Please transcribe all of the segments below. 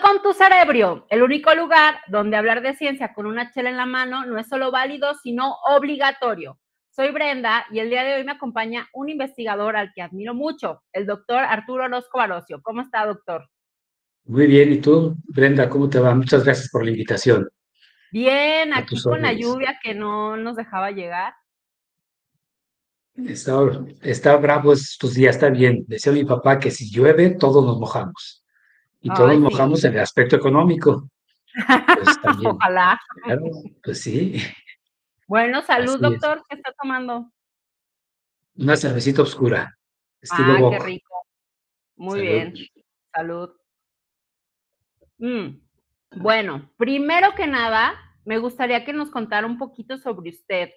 Welcome to Cerebrio, el único lugar donde hablar de ciencia con una chela en la mano no es solo válido, sino obligatorio. Soy Brenda y el día de hoy me acompaña un investigador al que admiro mucho, el doctor Arturo Orozco Barocio. ¿Cómo está, doctor? Muy bien, ¿y tú, Brenda, cómo te va? Muchas gracias por la invitación. Bien, A aquí tus con la órdenes. lluvia que no nos dejaba llegar. Está bravo estos días, está bien. Decía mi papá que si llueve, todos nos mojamos. Y todos Ay, nos sí. mojamos en el aspecto económico. Pues también, Ojalá. claro, pues sí, Bueno, salud, así es. doctor. ¿Qué está tomando? Una cervecita oscura, estilo Ah, qué Bock. rico. Muy Salud. bien. Salud. Bueno, primero que nada, me gustaría que nos contara un poquito sobre usted.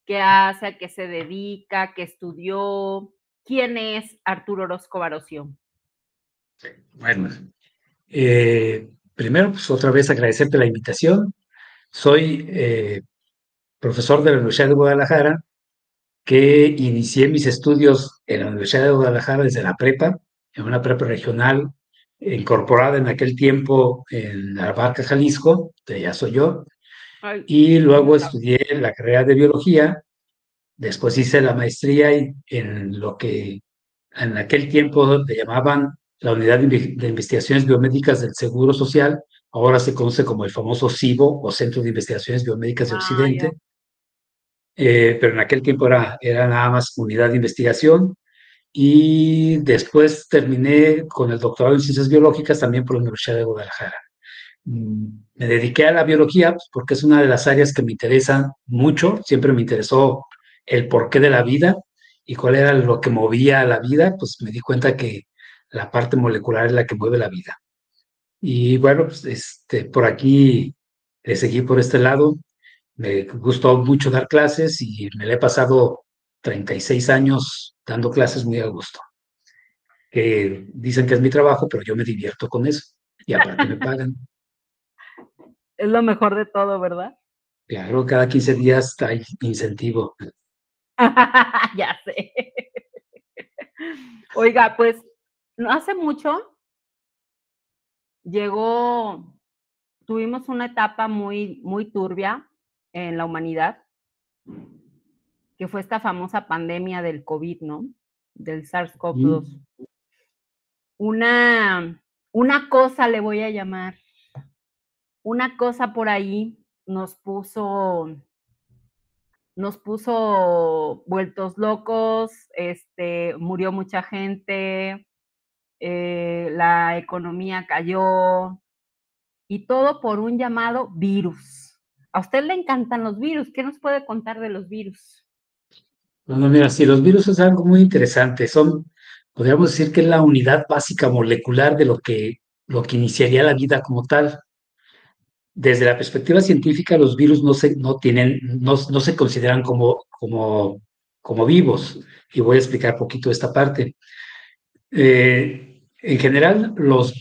¿Qué hace? ¿A qué se dedica? ¿Qué estudió? ¿Quién es Arturo Orozco Barocio? Bueno, primero, pues otra vez agradecerte la invitación. Soy profesor de la Universidad de Guadalajara, que inicié mis estudios en la Universidad de Guadalajara desde la prepa, en una prepa regional incorporada en aquel tiempo en la Barca, Jalisco, de allá soy yo, Ay, y sí lo luego sabe. estudié la carrera de biología, después hice la maestría en lo que en aquel tiempo le llamaban la Unidad de Investigaciones Biomédicas del Seguro Social, ahora se conoce como el famoso CIBO o Centro de Investigaciones Biomédicas de Ah, ya. Occidente, pero en aquel tiempo era nada más unidad de investigación. Y después terminé con el doctorado en ciencias biológicas también por la Universidad de Guadalajara. Me dediqué a la biología pues, porque es una de las áreas que me interesan mucho. Siempre me interesó el porqué de la vida y cuál era lo que movía a la vida. Pues me di cuenta que la parte molecular es la que mueve la vida. Y bueno, pues, por aquí le seguí por este lado. Me gustó mucho dar clases y me le he pasado 36 años dando clases muy a gusto, que dicen que es mi trabajo, pero yo me divierto con eso. Y aparte me pagan. Es lo mejor de todo, ¿verdad? Claro, cada 15 días hay incentivo. Ya sé. Oiga, pues no hace mucho llegó, tuvimos una etapa muy turbia en la humanidad, que fue esta famosa pandemia del COVID, ¿no? Del SARS-CoV-2. Mm. Una cosa le voy a llamar, una cosa por ahí nos puso vueltos locos, murió mucha gente, la economía cayó y todo por un llamado virus. A usted le encantan los virus. ¿Qué nos puede contar de los virus? Bueno, mira, si los virus es algo muy interesante, podríamos decir que es la unidad básica molecular de lo que iniciaría la vida como tal. Desde la perspectiva científica, los virus no se consideran como vivos. Y voy a explicar poquito esta parte. En general, los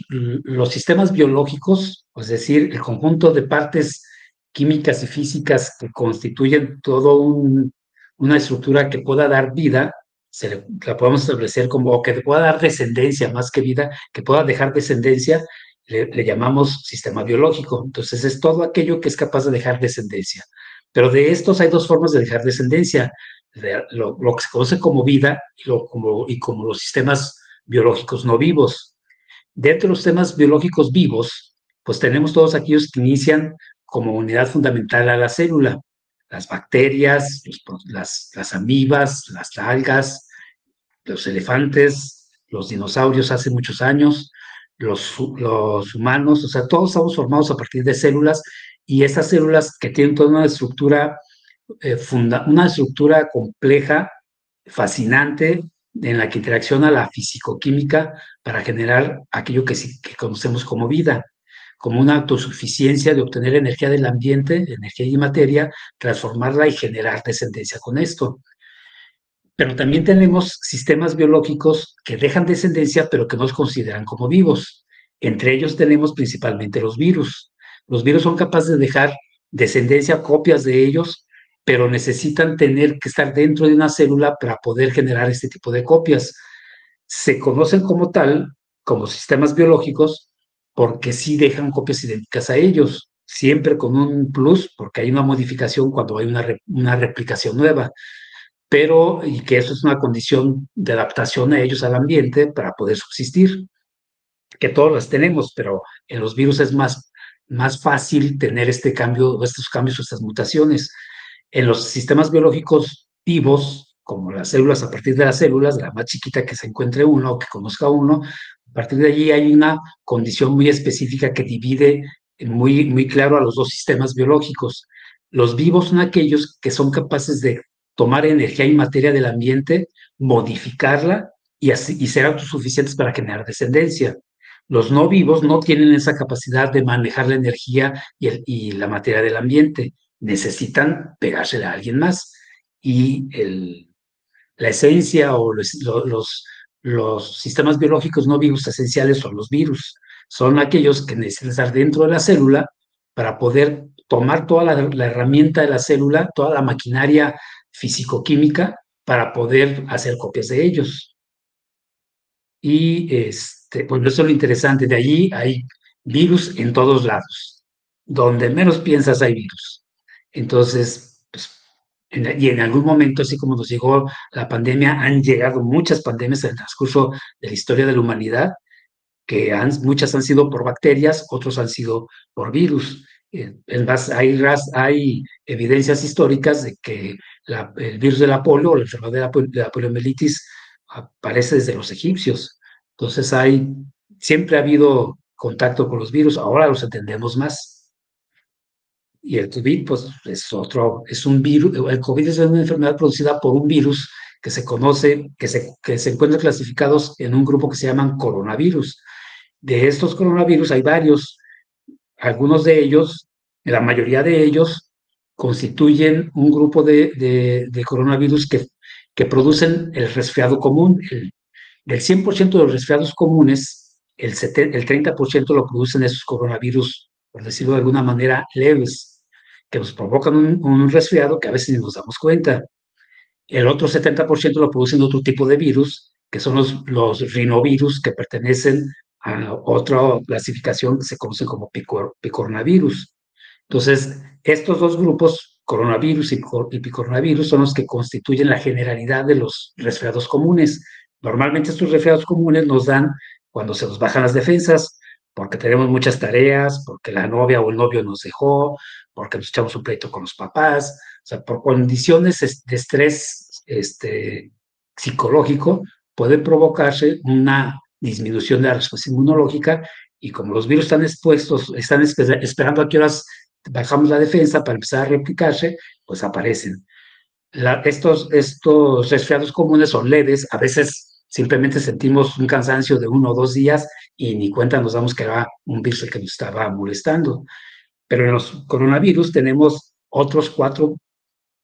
sistemas biológicos, es decir, el conjunto de partes químicas y físicas que constituyen una estructura que pueda dar vida, la podemos establecer como, o que pueda dar descendencia más que vida, que pueda dejar descendencia, le llamamos sistema biológico. Entonces, es todo aquello que es capaz de dejar descendencia. Pero de estos hay dos formas de dejar descendencia. Lo que se conoce como vida y como los sistemas biológicos no vivos. Dentro de los sistemas biológicos vivos, pues tenemos todos aquellos que inician como unidad fundamental a la célula. Las bacterias, las amibas, las algas, los elefantes, los dinosaurios hace muchos años, los humanos, o sea, todos estamos formados a partir de células y estas células que tienen toda una estructura compleja, fascinante, en la que interacciona la fisicoquímica para generar aquello que conocemos como vida, como una autosuficiencia de obtener energía del ambiente, energía y materia, transformarla y generar descendencia con esto. Pero también tenemos sistemas biológicos que dejan descendencia, pero que no los consideran como vivos. Entre ellos tenemos principalmente los virus. Los virus son capaces de dejar descendencia, copias de ellos, pero necesitan tener que estar dentro de una célula para poder generar este tipo de copias. Se conocen como tal, como sistemas biológicos, porque sí dejan copias idénticas a ellos, siempre con un plus, porque hay una modificación cuando hay una replicación nueva, pero y que eso es una condición de adaptación a ellos al ambiente para poder subsistir, que todos las tenemos, pero en los virus es más fácil tener este cambio, estos cambios o estas mutaciones. En los sistemas biológicos vivos, como las células, a partir de las células, la más chiquita que se encuentre uno o que conozca uno, a partir de allí hay una condición muy específica que divide muy claro a los dos sistemas biológicos. Los vivos son aquellos que son capaces de tomar energía y materia del ambiente, modificarla y ser autosuficientes para generar descendencia. Los no vivos no tienen esa capacidad de manejar la energía y la materia del ambiente. Necesitan pegársela a alguien más. Y la esencia o los sistemas biológicos no vivos esenciales son los virus. Son aquellos que necesitan estar dentro de la célula para poder tomar toda la herramienta de la célula, toda la maquinaria físico-química, para poder hacer copias de ellos. Y bueno, eso es lo interesante. De allí hay virus en todos lados. Donde menos piensas hay virus. Entonces, pues, y en algún momento, así como nos llegó la pandemia, han llegado muchas pandemias en el transcurso de la historia de la humanidad, que muchas han sido por bacterias, otros han sido por virus. Hay evidencias históricas de que el virus de la polio o la enfermedad de la poliomielitis aparece desde los egipcios. Entonces siempre ha habido contacto con los virus, ahora los entendemos más. Y el COVID, pues, es un virus. El COVID es una enfermedad producida por un virus que se conoce, que se encuentra clasificados en un grupo que se llaman coronavirus. De estos coronavirus hay varios, algunos de ellos, la mayoría de ellos, constituyen un grupo de coronavirus que producen el resfriado común. Del 100% de los resfriados comunes, el 30% lo producen esos coronavirus, por decirlo de alguna manera, leves, que nos provocan un resfriado que a veces ni nos damos cuenta. El otro 70% lo producen otro tipo de virus, que son los rinovirus, que pertenecen a otra clasificación que se conoce como picornavirus. Entonces, estos dos grupos, coronavirus y picornavirus, son los que constituyen la generalidad de los resfriados comunes. Normalmente estos resfriados comunes nos dan cuando se nos bajan las defensas, porque tenemos muchas tareas, porque la novia o el novio nos dejó, porque nos echamos un pleito con los papás, o sea, por condiciones de estrés psicológico, puede provocarse una disminución de la respuesta inmunológica y como los virus están expuestos, están esperando a qué horas bajamos la defensa para empezar a replicarse, pues aparecen. Estos resfriados comunes son leves, a veces simplemente sentimos un cansancio de 1 o 2 días y ni cuenta nos damos que era un virus el que nos estaba molestando. Pero en los coronavirus tenemos otros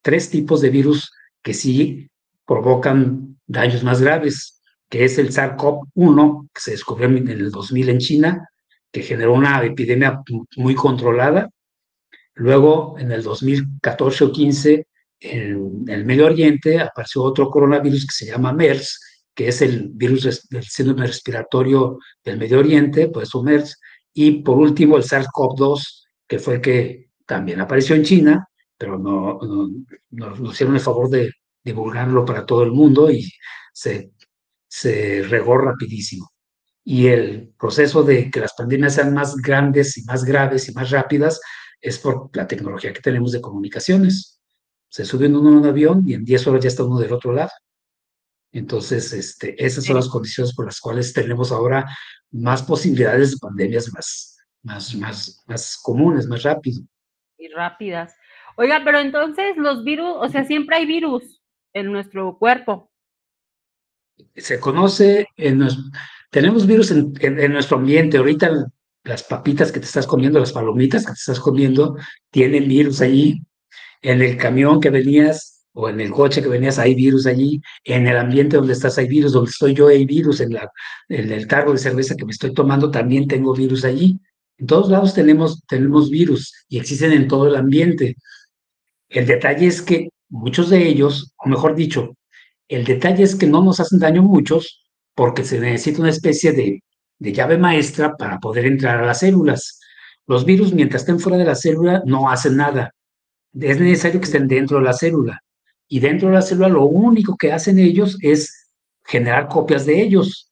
3 tipos de virus que sí provocan daños más graves, que es el SARS-CoV-1, que se descubrió en el 2000 en China, que generó una epidemia muy controlada. Luego, en el 2014 o 15, en el Medio Oriente apareció otro coronavirus que se llama MERS, que es el virus del síndrome respiratorio del Medio Oriente, pues eso MERS. Y por último, el SARS-CoV-2, que fue el que también apareció en China, pero nos hicieron el favor de divulgarlo para todo el mundo y se regó rapidísimo. Y el proceso de que las pandemias sean más grandes y más graves y más rápidas es por la tecnología que tenemos de comunicaciones. Se sube uno en un avión y en 10 horas ya está uno del otro lado. Entonces, esas son las condiciones por las cuales tenemos ahora más posibilidades de pandemias más comunes, más rápido. Y rápidas. Oiga, pero entonces los virus, o sea, siempre hay virus en nuestro cuerpo. Se conoce, tenemos virus en nuestro ambiente. Ahorita las papitas que te estás comiendo, las palomitas que te estás comiendo, tienen virus allí. En el camión que venías o en el coche que venías hay virus allí. En el ambiente donde estás hay virus. Donde estoy yo hay virus. En el tarro de cerveza que me estoy tomando también tengo virus allí. En todos lados tenemos virus y existen en todo el ambiente. El detalle es que muchos de ellos, o mejor dicho, el detalle es que no nos hacen daño muchos porque se necesita una especie de llave maestra para poder entrar a las células. Los virus, mientras estén fuera de la célula, no hacen nada. Es necesario que estén dentro de la célula. Y dentro de la célula lo único que hacen ellos es generar copias de ellos.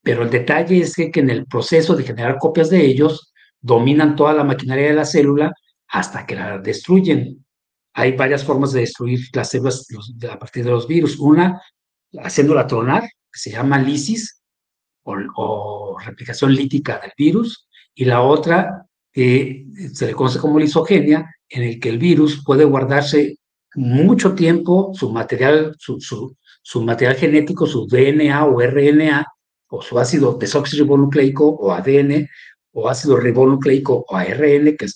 Pero el detalle es que en el proceso de generar copias de ellos, dominan toda la maquinaria de la célula hasta que la destruyen. Hay varias formas de destruir las células a partir de los virus. Una, haciéndola tronar, que se llama lisis o replicación lítica del virus, y la otra, se le conoce como lisogenia, en el que el virus puede guardarse mucho tiempo su material genético, su DNA o RNA, o su ácido desoxirribonucleico o ADN, o ácido ribonucleico o ARN, que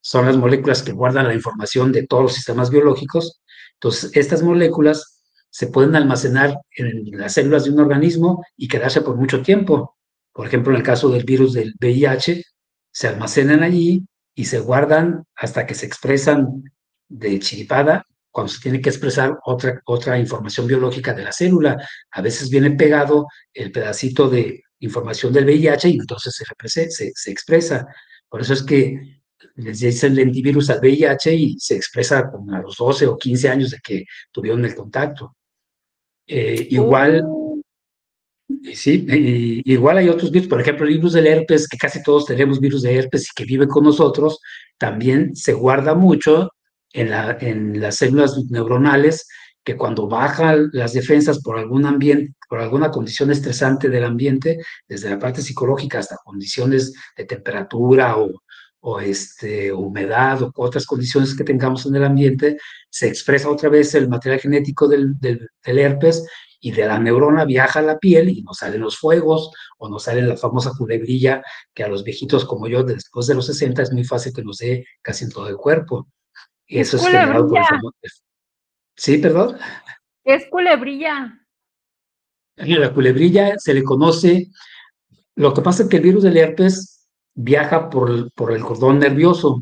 son las moléculas que guardan la información de todos los sistemas biológicos. Entonces, estas moléculas se pueden almacenar en las células de un organismo y quedarse por mucho tiempo. Por ejemplo, en el caso del virus del VIH, se almacenan allí y se guardan hasta que se expresan de chiripada, cuando se tiene que expresar otra información biológica de la célula. A veces viene pegado el pedacito de información del VIH y entonces se expresa. Por eso es que les dicen lentivirus al VIH y se expresa como a los 12 o 15 años de que tuvieron el contacto. Igual, Uh, sí, igual hay otros virus, por ejemplo, el virus del herpes, que casi todos tenemos virus de herpes y que vive con nosotros, también se guarda mucho en las células neuronales, que cuando bajan las defensas por algún ambiente, por alguna condición estresante del ambiente, desde la parte psicológica hasta condiciones de temperatura o humedad o otras condiciones que tengamos en el ambiente, se expresa otra vez el material genético del herpes y de la neurona viaja a la piel y nos salen los fuegos o nos sale la famosa culebrilla que a los viejitos como yo después de los 60 es muy fácil que nos dé casi en todo el cuerpo. Y es eso es generado por el culebrilla, famoso... Sí, perdón. es culebrilla. A la culebrilla se le conoce, lo que pasa es que el virus del herpes viaja por el cordón nervioso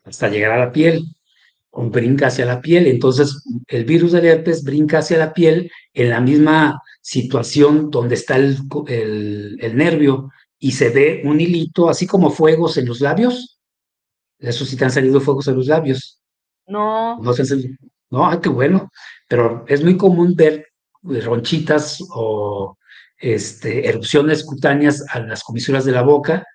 hasta llegar a la piel, o brinca hacia la piel. Entonces, el virus del herpes brinca hacia la piel en la misma situación donde está el nervio y se ve un hilito, así como fuegos en los labios. Eso sí te han salido fuegos en los labios. No, No te han salido. No, qué bueno. Pero es muy común ver ronchitas o erupciones cutáneas a las comisuras de la boca,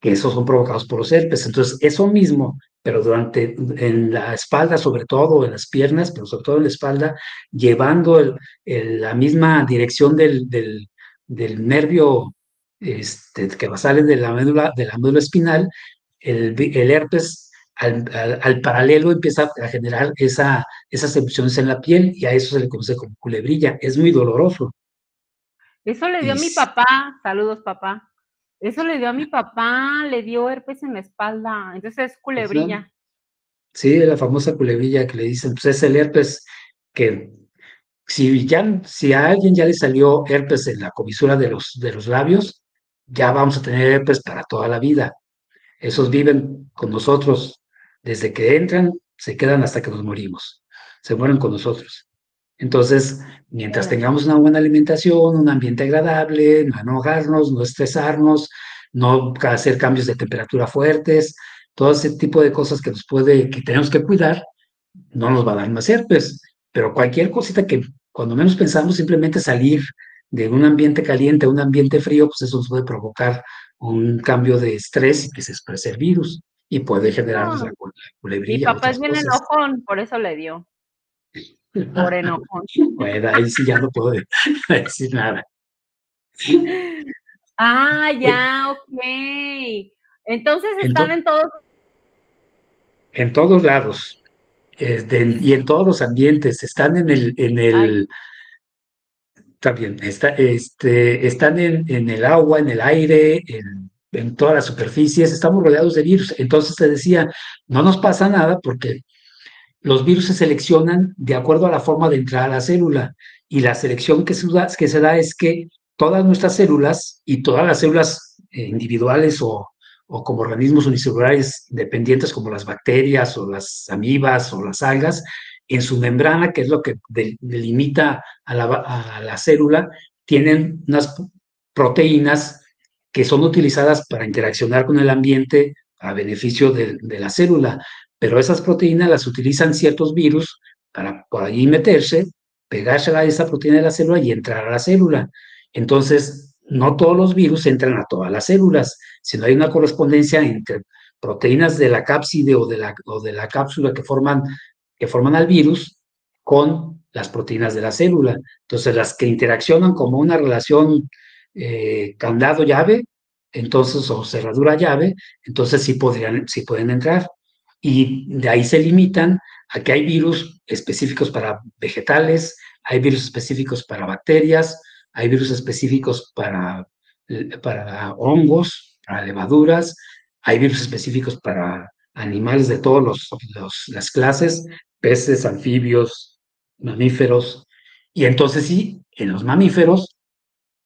que esos son provocados por los herpes. Entonces, eso mismo, pero en la espalda, sobre todo, en las piernas, pero sobre todo en la espalda, llevando la misma dirección del nervio que sale de la médula espinal, el herpes al paralelo empieza a generar esas erupciones en la piel y a eso se le conoce como culebrilla. Es muy doloroso. eso le dio a Y mi papá. Saludos, papá. Eso le dio a mi papá, le dio herpes en la espalda. Entonces es culebrilla. sí, la famosa culebrilla que le dicen, pues es el herpes que si a alguien ya le salió herpes en la comisura de los labios, ya vamos a tener herpes para toda la vida. Esos viven con nosotros desde que entran, se quedan hasta que nos morimos. Se mueren con nosotros. Entonces, mientras tengamos una buena alimentación, un ambiente agradable, no enojarnos, no estresarnos, no hacer cambios de temperatura fuertes, todo ese tipo de cosas que tenemos que cuidar, no nos va a dar más herpes. Pero cualquier cosita que cuando menos pensamos simplemente salir de un ambiente caliente a un ambiente frío, pues eso nos puede provocar un cambio de estrés y que se exprese el virus y puede generarnos No, la mi culebrilla, papá es otras bien cosas. enojón, por eso le dio, por enojón. Bueno, ahí sí ya no puedo decir nada. Ah, Eh, ya, ok. Entonces En, están to- en todos. en todos lados y en todos los ambientes, están Ay, también, están en el agua, en el aire, en todas las superficies, estamos rodeados de virus. Entonces te decía, no nos pasa nada porque los virus se seleccionan de acuerdo a la forma de entrar a la célula y la selección que se da es que todas nuestras células y todas las células individuales o como organismos unicelulares dependientes como las bacterias o las amibas o las algas, en su membrana, que es lo que delimita a la célula, tienen unas proteínas que son utilizadas para interaccionar con el ambiente a beneficio de la célula, pero esas proteínas las utilizan ciertos virus para por ahí meterse, pegarse a esa proteína de la célula y entrar a la célula. Entonces, no todos los virus entran a todas las células, sino hay una correspondencia entre proteínas de la cápside o de la cápsula que forman al virus con las proteínas de la célula. Entonces, las que interaccionan como una relación candado-llave, entonces, o cerradura-llave, entonces sí pueden entrar. Y de ahí se limitan a que hay virus específicos para vegetales, hay virus específicos para bacterias, hay virus específicos para hongos, para levaduras, hay virus específicos para animales de todas las clases, peces, anfibios, mamíferos. Y entonces sí, en los mamíferos,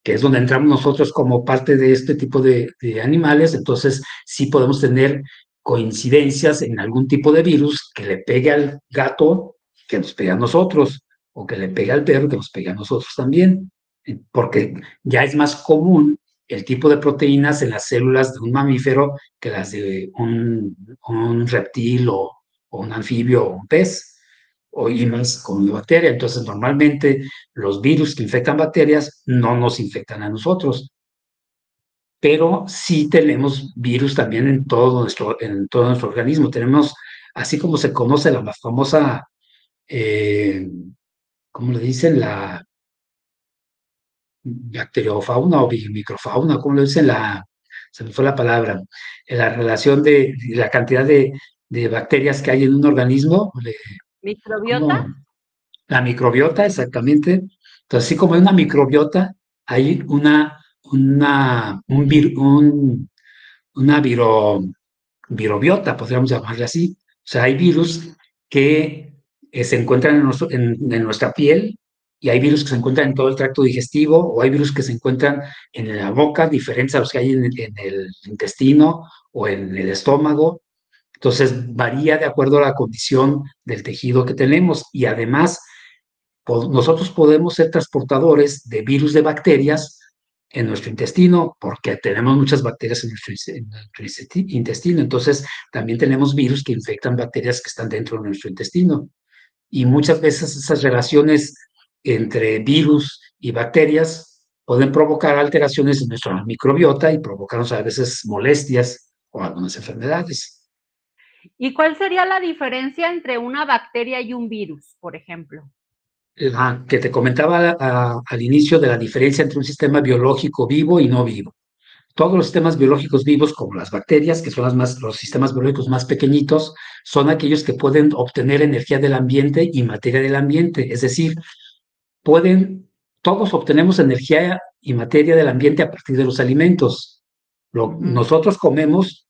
que es donde entramos nosotros como parte de este tipo de animales, entonces sí podemos tener coincidencias en algún tipo de virus que le pegue al gato, que nos pegue a nosotros, o que le pegue al perro, que nos pegue a nosotros también, porque ya es más común el tipo de proteínas en las células de un mamífero que las de un reptil o un anfibio o un pez y más con una bacteria. Entonces, normalmente los virus que infectan bacterias no nos infectan a nosotros, pero sí tenemos virus también en todo nuestro organismo. Tenemos, así como se conoce la más famosa, eh, ¿cómo le dicen? La bacteriofauna o microfauna, ¿cómo le dicen? Se me fue la palabra. La relación de la cantidad de bacterias que hay en un organismo, ¿Microbiota? ¿cómo? La microbiota, exactamente. Entonces, así como hay una microbiota, hay una virobiota, podríamos llamarle así. O sea, hay virus que se encuentran en nuestra piel y hay virus que se encuentran en todo el tracto digestivo o hay virus que se encuentran en la boca, diferentes a los que hay en el intestino o en el estómago. Entonces, varía de acuerdo a la condición del tejido que tenemos y además nosotros podemos ser transportadores de virus de bacterias en nuestro intestino, porque tenemos muchas bacterias en nuestro intestino. Entonces, también tenemos virus que infectan bacterias que están dentro de nuestro intestino. Y muchas veces esas relaciones entre virus y bacterias pueden provocar alteraciones en nuestra microbiota y provocarnos a veces molestias o algunas enfermedades. ¿Y cuál sería la diferencia entre una bacteria y un virus, por ejemplo? Que te comentaba al inicio de la diferencia entre un sistema biológico vivo y no vivo. Todos los sistemas biológicos vivos, como las bacterias, que son los sistemas biológicos más pequeñitos, son aquellos que pueden obtener energía del ambiente y materia del ambiente. Es decir, todos obtenemos energía y materia del ambiente a partir de los alimentos. Nosotros comemos,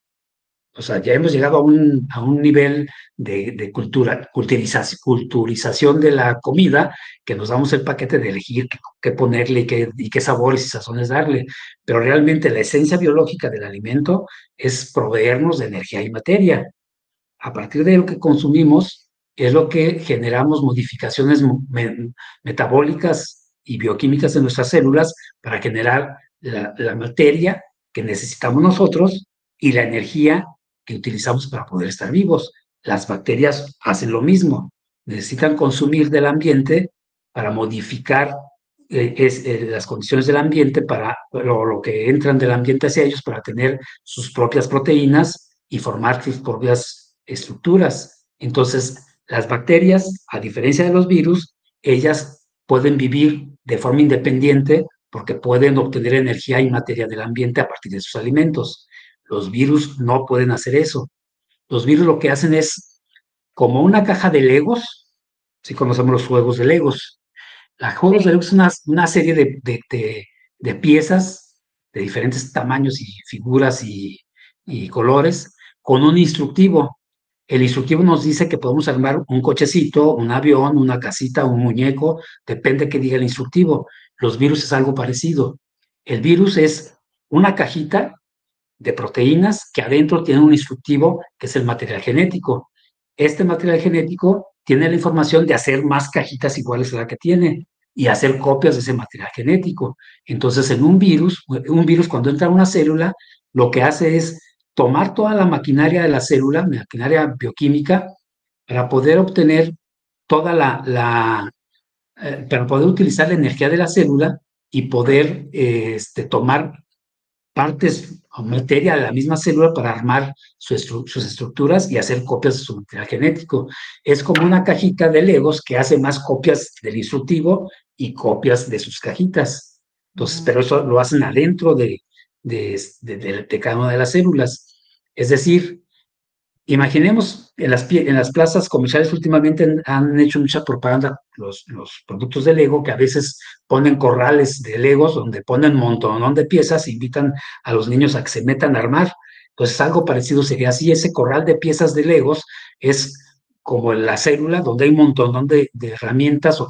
o sea, ya hemos llegado a un nivel de culturización de la comida, que nos damos el paquete de elegir qué ponerle y qué sabores y sazones darle. Pero realmente la esencia biológica del alimento es proveernos de energía y materia. A partir de lo que consumimos es lo que generamos modificaciones metabólicas y bioquímicas en nuestras células para generar la materia que necesitamos nosotros y la energía que utilizamos para poder estar vivos. Las bacterias hacen lo mismo, necesitan consumir del ambiente para modificar las condiciones del ambiente, para lo que entran del ambiente hacia ellos, para tener sus propias proteínas y formar sus propias estructuras. Entonces, las bacterias, a diferencia de los virus, ellas pueden vivir de forma independiente porque pueden obtener energía y materia del ambiente a partir de sus alimentos. Los virus no pueden hacer eso. Los virus lo que hacen es como una caja de Legos, si conocemos los juegos de Legos. Los juegos de Legos es una serie de piezas de diferentes tamaños y figuras y colores con un instructivo. El instructivo nos dice que podemos armar un cochecito, un avión, una casita, un muñeco, depende que diga el instructivo. Los virus es algo parecido. El virus es una cajita de proteínas que adentro tiene un instructivo que es el material genético. Este material genético tiene la información de hacer más cajitas iguales a la que tiene. y hacer copias de ese material genético. Entonces, en un virus cuando entra a una célula, lo que hace es tomar toda la maquinaria de la célula, maquinaria bioquímica, para poder obtener toda para poder utilizar la energía de la célula y poder tomar partes o materia de la misma célula para armar sus estructuras y hacer copias de su material genético. Es como una cajita de Legos que hace más copias del instructivo y copias de sus cajitas. Entonces, pero eso lo hacen adentro de cada una de las células. Es decir, imaginemos en las plazas comerciales últimamente han hecho mucha propaganda los productos de Lego, que a veces ponen corrales de Legos donde ponen un montón de piezas e invitan a los niños a que se metan a armar. Entonces algo parecido sería así, ese corral de piezas de Legos es como la célula donde hay un montón de herramientas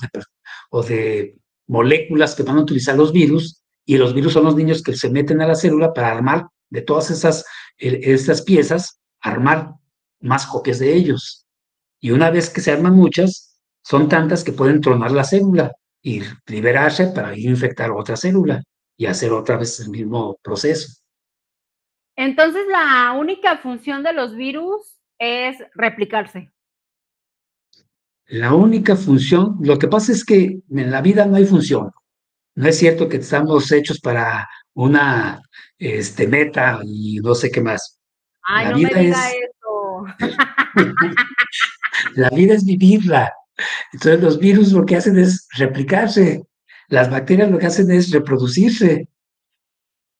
o de moléculas que van a utilizar los virus, y los virus son los niños que se meten a la célula para armar de todas esas piezas, armar más copias de ellos. Y una vez que se arman muchas, son tantas que pueden tronar la célula y liberarse para ir a infectar otra célula y hacer otra vez el mismo proceso. Entonces, la única función de los virus es replicarse. La única función, lo que pasa es que en la vida no hay función. No es cierto que estamos hechos para una meta y no sé qué más. Ay, La no me vida diga es, eso. la vida es vivirla. Entonces los virus lo que hacen es replicarse. Las bacterias lo que hacen es reproducirse.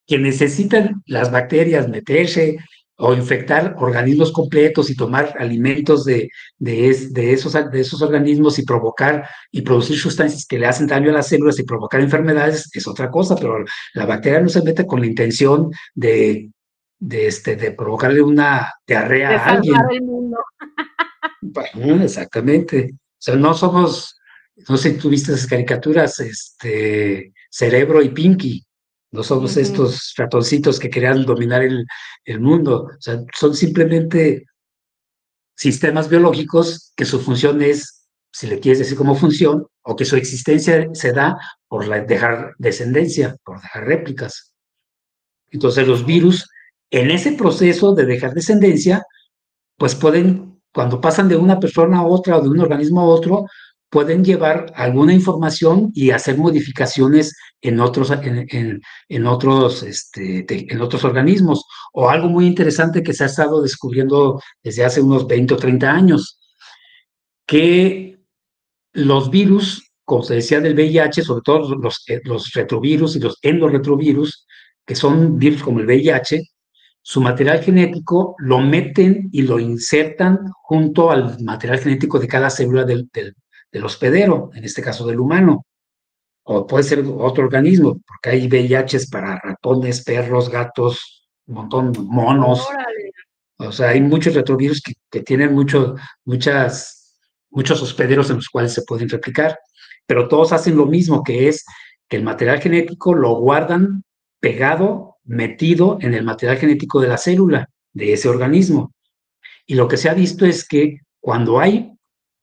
Que necesitan las bacterias meterse o infectar organismos completos y tomar alimentos de esos organismos y provocar y producir sustancias que le hacen daño a las células y provocar enfermedades es otra cosa, pero la bacteria no se mete con la intención de provocarle una diarrea De a salvar alguien. el mundo. Bueno, exactamente. O sea, no somos, no sé si tú viste esas caricaturas, Cerebro y Pinky. No somos estos ratoncitos que querían dominar el mundo. O sea, son simplemente sistemas biológicos que su función es, si le quieres decir como función, o que su existencia se da por dejar descendencia, por dejar réplicas. Entonces los virus, en ese proceso de dejar descendencia, pues pueden, cuando pasan de una persona a otra o de un organismo a otro, pueden llevar alguna información y hacer modificaciones en otros organismos. O algo muy interesante que se ha estado descubriendo desde hace unos 20 o 30 años, que los virus, como se decía del VIH, sobre todo los retrovirus y los endorretrovirus, que son virus como el VIH, su material genético lo meten y lo insertan junto al material genético de cada célula del hospedero, en este caso del humano, o puede ser otro organismo, porque hay VIHs para ratones, perros, gatos, un montón, monos. Órale. O sea, hay muchos retrovirus que tienen muchos hospederos en los cuales se pueden replicar, pero todos hacen lo mismo, que es que el material genético lo guardan pegado, metido en el material genético de la célula, de ese organismo. Y lo que se ha visto es que cuando hay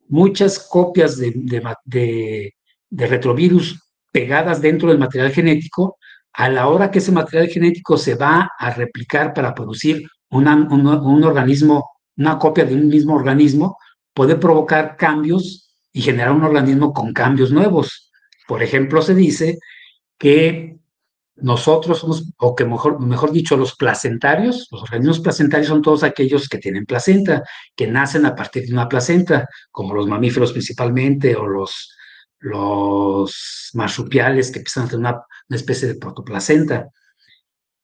muchas copias de retrovirus pegadas dentro del material genético, a la hora que ese material genético se va a replicar para producir un organismo, una copia de un mismo organismo, puede provocar cambios y generar un organismo con cambios nuevos. Por ejemplo, se dice que nosotros somos, o que mejor dicho, los placentarios, los organismos placentarios son todos aquellos que tienen placenta, que nacen a partir de una placenta, como los mamíferos principalmente, o los marsupiales que empiezan a tener una especie de protoplacenta.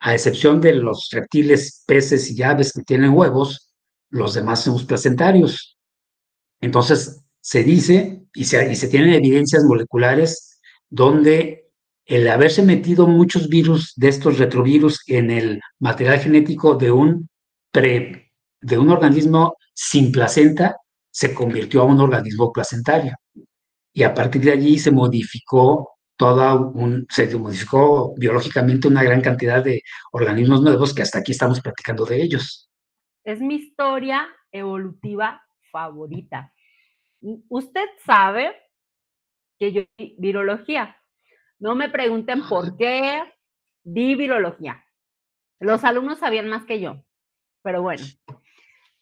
A excepción de los reptiles, peces y aves que tienen huevos, los demás somos placentarios. Entonces, se dice y se tienen evidencias moleculares donde el haberse metido muchos virus de estos retrovirus en el material genético de un organismo sin placenta se convirtió a un organismo placentario. Y a partir de allí se modificó biológicamente una gran cantidad de organismos nuevos que hasta aquí estamos platicando de ellos. Es mi historia evolutiva favorita. ¿Usted sabe que yo di virología. No me pregunten por qué di virología. Los alumnos sabían más que yo, pero bueno.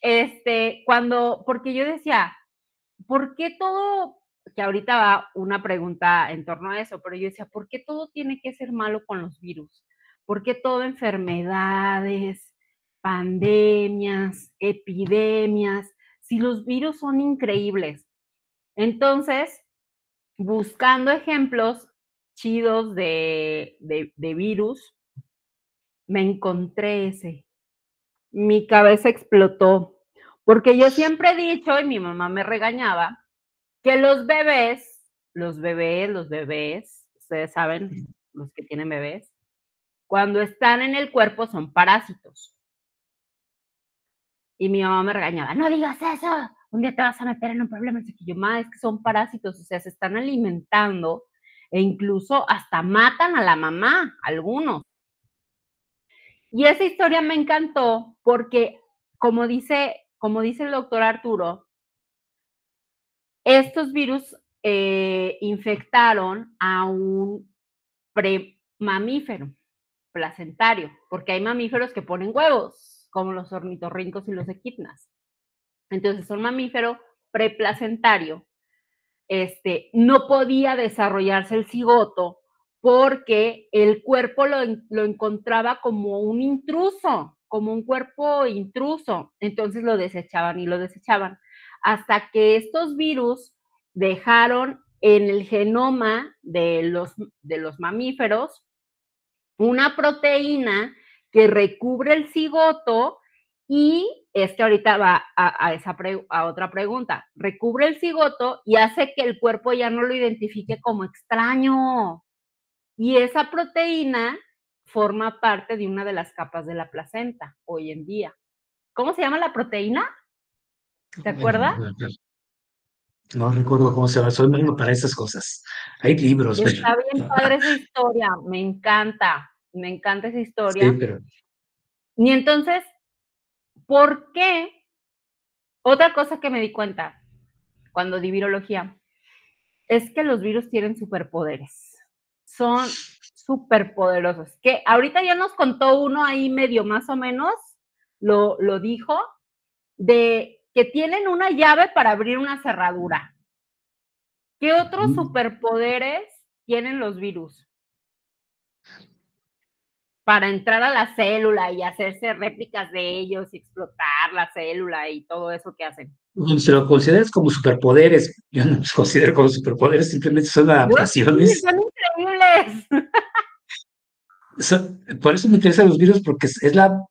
Porque yo decía, ¿por qué todo? Que ahorita va una pregunta en torno a eso, pero yo decía, ¿por qué todo tiene que ser malo con los virus? ¿Por qué todo enfermedades, pandemias, epidemias? Si los virus son increíbles. Entonces, buscando ejemplos chidos de virus, me encontré ese. Mi cabeza explotó. Porque yo siempre he dicho, y mi mamá me regañaba, que los bebés, ustedes saben, los que tienen bebés, cuando están en el cuerpo son parásitos. Y mi mamá me regañaba, no digas eso, un día te vas a meter en un problema. Y yo, ma, es que son parásitos, o sea, se están alimentando e incluso hasta matan a la mamá, algunos. Y esa historia me encantó porque, como dice el doctor Arturo, estos virus infectaron a un premamífero placentario, porque hay mamíferos que ponen huevos, como los ornitorrincos y los equidnas. Entonces, un mamífero preplacentario, no podía desarrollarse el cigoto porque el cuerpo lo encontraba como un intruso, como un cuerpo intruso. Entonces lo desechaban y lo desechaban. Hasta que estos virus dejaron en el genoma de los mamíferos una proteína que recubre el cigoto y ahorita va a otra pregunta. Recubre el cigoto y hace que el cuerpo ya no lo identifique como extraño. Y esa proteína forma parte de una de las capas de la placenta hoy en día. ¿Cómo se llama la proteína? ¿Te acuerdas? No recuerdo cómo se llama, soy malo para esas cosas. Hay libros, pero... Está bien padre esa historia, me encanta esa Sí, historia. pero... Y entonces, ¿por qué? Otra cosa que me di cuenta cuando di virología es que los virus tienen superpoderes. Son superpoderosos. Que ahorita ya nos contó uno ahí medio más o menos, lo dijo, de que tienen una llave para abrir una cerradura. ¿Qué otros superpoderes tienen los virus? Para entrar a la célula y hacerse réplicas de ellos y explotar la célula y todo eso que hacen. Si lo consideras como superpoderes, yo no los considero como superpoderes, simplemente son adaptaciones. Son increíbles. Por eso me interesan los virus, porque es la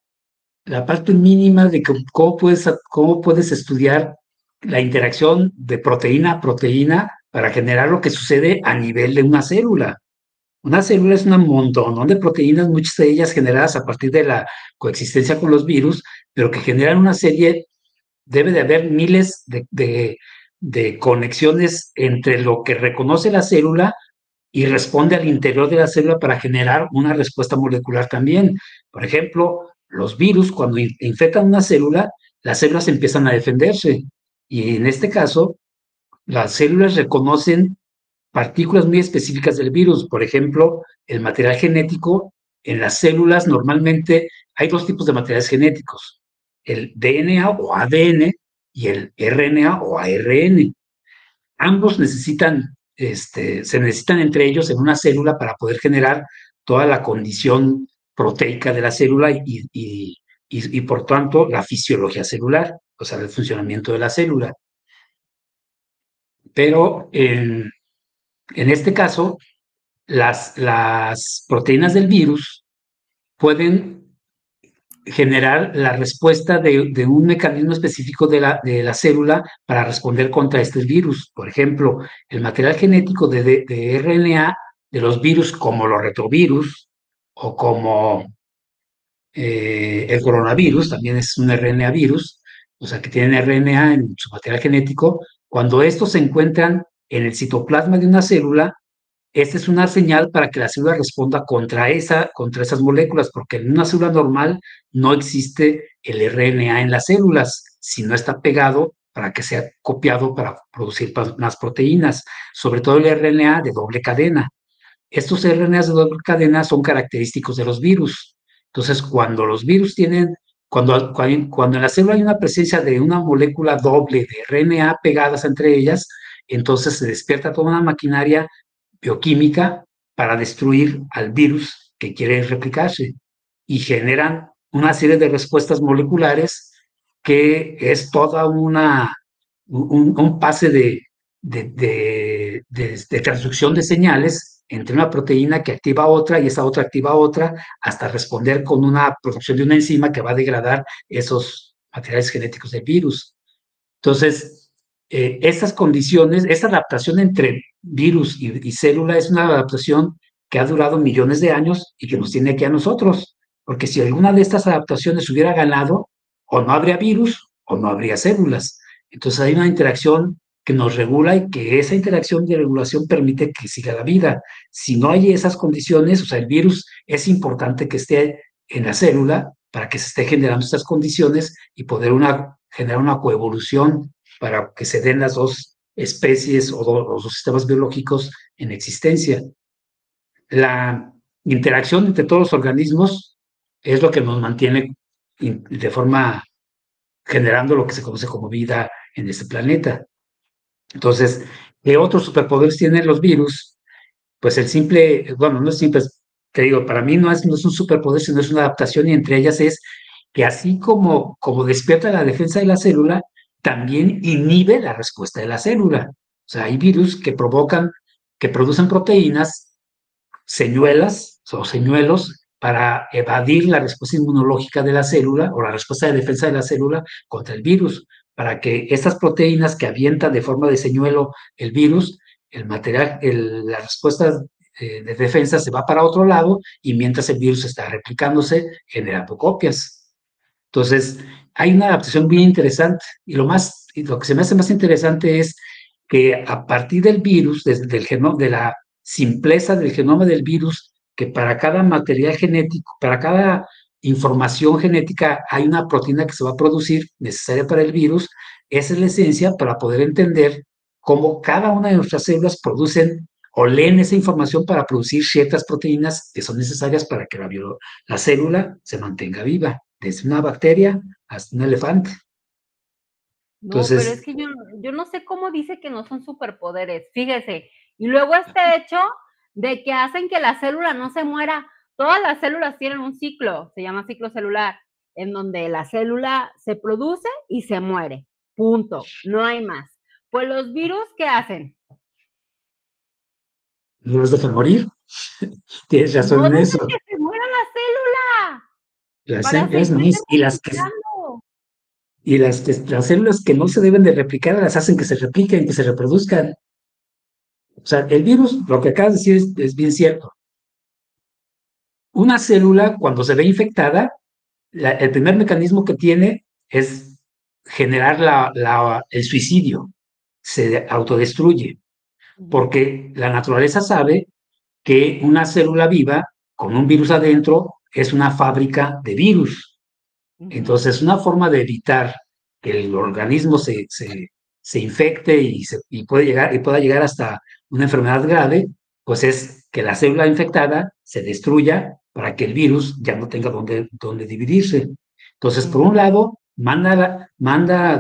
parte mínima de cómo puedes estudiar la interacción de proteína a proteína para generar lo que sucede a nivel de una célula. Una célula es un montón de proteínas, muchas de ellas generadas a partir de la coexistencia con los virus, pero que generan una serie, debe de haber miles de conexiones entre lo que reconoce la célula y responde al interior de la célula para generar una respuesta molecular también. Por ejemplo, los virus, cuando infectan una célula, las células empiezan a defenderse. Y en este caso, las células reconocen partículas muy específicas del virus. Por ejemplo, el material genético. En las células normalmente hay dos tipos de materiales genéticos, el DNA o ADN y el RNA o ARN. Ambos se necesitan entre ellos en una célula para poder generar toda la condición proteica de la célula y por tanto la fisiología celular, o sea, el funcionamiento de la célula. Pero en este caso, las proteínas del virus pueden generar la respuesta de un mecanismo específico de la célula para responder contra este virus. Por ejemplo, el material genético de RNA de los virus como los retrovirus o como el coronavirus, también es un RNA virus, o sea que tienen RNA en su material genético. Cuando estos se encuentran en el citoplasma de una célula, esta es una señal para que la célula responda contra esas moléculas, porque en una célula normal no existe el RNA en las células. Si no está pegado para que sea copiado para producir más proteínas, sobre todo el RNA de doble cadena. Estos RNAs de doble cadena son característicos de los virus. Entonces, cuando los virus tienen, cuando en la célula hay una presencia de una molécula doble de RNA pegadas entre ellas, entonces se despierta toda una maquinaria bioquímica para destruir al virus que quiere replicarse y generan una serie de respuestas moleculares que es toda un pase de transducción de señales entre una proteína que activa otra y esa otra activa otra hasta responder con una producción de una enzima que va a degradar esos materiales genéticos del virus. Entonces, estas condiciones, esta adaptación entre virus y célula es una adaptación que ha durado millones de años y que nos tiene aquí a nosotros, porque si alguna de estas adaptaciones hubiera ganado, o no habría virus o no habría células. Entonces hay una interacción que nos regula y que esa interacción de regulación permite que siga la vida. Si no hay esas condiciones, o sea, el virus es importante que esté en la célula para que se esté generando estas condiciones y poder generar una coevolución para que se den las dos especies o los dos sistemas biológicos en existencia. La interacción entre todos los organismos es lo que nos mantiene de forma generando lo que se conoce como vida en este planeta. Entonces, ¿qué otros superpoderes tienen los virus? Pues el simple, bueno, no es simple, te digo, para mí no es un superpoder, sino es una adaptación y entre ellas es que así como despierta la defensa de la célula, también inhibe la respuesta de la célula. O sea, hay virus que producen proteínas, señuelas o señuelos, para evadir la respuesta inmunológica de la célula o la respuesta de defensa de la célula contra el virus, para que estas proteínas que avientan de forma de señuelo el virus, el material, la respuesta de defensa se va para otro lado y mientras el virus está replicándose, generando copias. Entonces, hay una adaptación bien interesante y lo que se me hace más interesante es que a partir del virus, del genoma, de la simpleza del genoma del virus, que para cada material genético, para cada información genética hay una proteína que se va a producir necesaria para el virus, esa es la esencia para poder entender cómo cada una de nuestras células producen o leen esa información para producir ciertas proteínas que son necesarias para que la célula se mantenga viva, desde una bacteria hasta un elefante. No, pero es que yo no sé cómo dice que no son superpoderes, fíjese. Y luego este hecho de que hacen que la célula no se muera. Todas las células tienen un ciclo, se llama ciclo celular, en donde la célula se produce y se muere. Punto. No hay más. Pues los virus, ¿qué hacen? No los dejan morir. Tienes razón no en eso. que se muera la célula. Y las células que no se deben de replicar las hacen que se repliquen, que se reproduzcan. O sea, el virus, lo que acabas de decir es bien cierto. Una célula, cuando se ve infectada, el primer mecanismo que tiene es generar el suicidio. Se autodestruye. Porque la naturaleza sabe que una célula viva con un virus adentro es una fábrica de virus. Entonces, una forma de evitar que el organismo se infecte y pueda llegar hasta una enfermedad grave, pues es que la célula infectada se destruya para que el virus ya no tenga donde dividirse. Entonces, por un lado, manda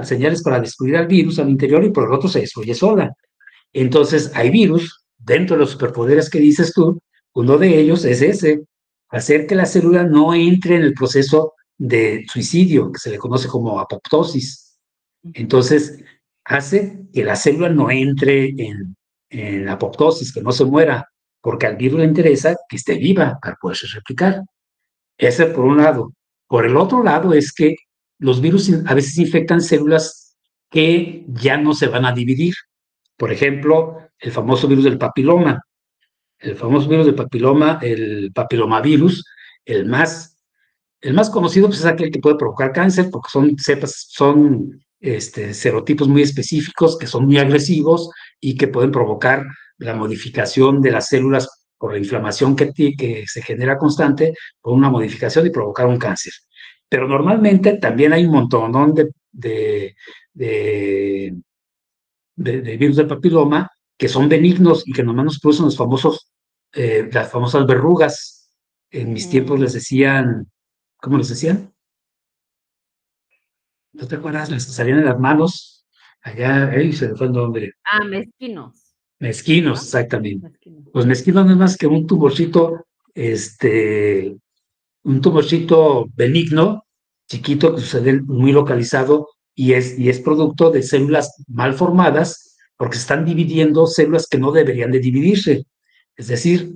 señales para destruir al virus al interior y por el otro se destruye sola. Entonces, hay virus dentro de los superpoderes que dices tú. Uno de ellos es ese, hacer que la célula no entre en el proceso de suicidio, que se le conoce como apoptosis. Entonces, hace que la célula no entre en apoptosis, que no se muera, porque al virus le interesa que esté viva para poderse replicar. Ese por un lado. Por el otro lado es que los virus a veces infectan células que ya no se van a dividir. Por ejemplo, el famoso virus del papiloma. El famoso virus del papiloma, el papilomavirus, el más conocido pues, es aquel que puede provocar cáncer porque son cepas, serotipos muy específicos que son muy agresivos y que pueden provocar la modificación de las células por la inflamación que se genera constante por una modificación y provocar un cáncer. Pero normalmente también hay un montón de, de virus del papiloma que son benignos y que nomás nos producen los famosos, las famosas verrugas. En mis tiempos les decían, ¿cómo les decían? ¿No te acuerdas? Les salían en las manos, allá, se le fue el nombre. Mezquinos. Mezquinos, ¿No? exactamente. Mezquinos. Pues mezquino no es más que un tumorcito benigno, chiquito, que sucede muy localizado y es producto de células mal formadas porque están dividiendo células que no deberían de dividirse. Es decir,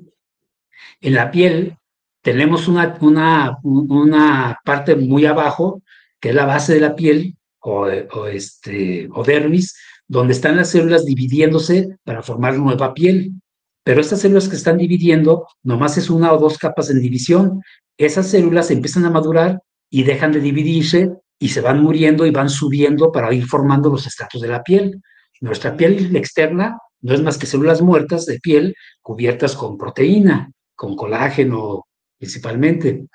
en la piel tenemos una parte muy abajo, que es la base de la piel, o dermis, donde están las células dividiéndose para formar nueva piel. Pero estas células que están dividiendo, nomás es una o dos capas en división. Esas células empiezan a madurar y dejan de dividirse y se van muriendo y van subiendo para ir formando los estratos de la piel. Nuestra piel externa no es más que células muertas de piel cubiertas con proteína, con colágeno principalmente.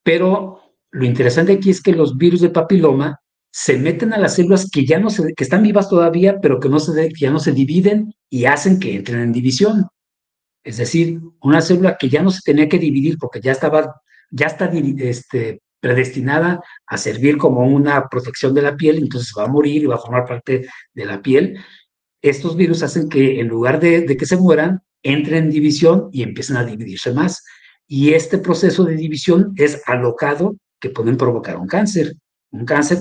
Pero lo interesante aquí es que los virus de papiloma se meten a las células que ya no se, que están vivas todavía, pero que ya no se dividen y hacen que entren en división. Es decir, una célula que ya no se tenía que dividir porque ya está predestinada a servir como una protección de la piel, entonces va a morir y va a formar parte de la piel. Estos virus hacen que en lugar de que se mueran, entren en división y empiecen a dividirse más. Y este proceso de división es alocado que pueden provocar un cáncer. Un cáncer,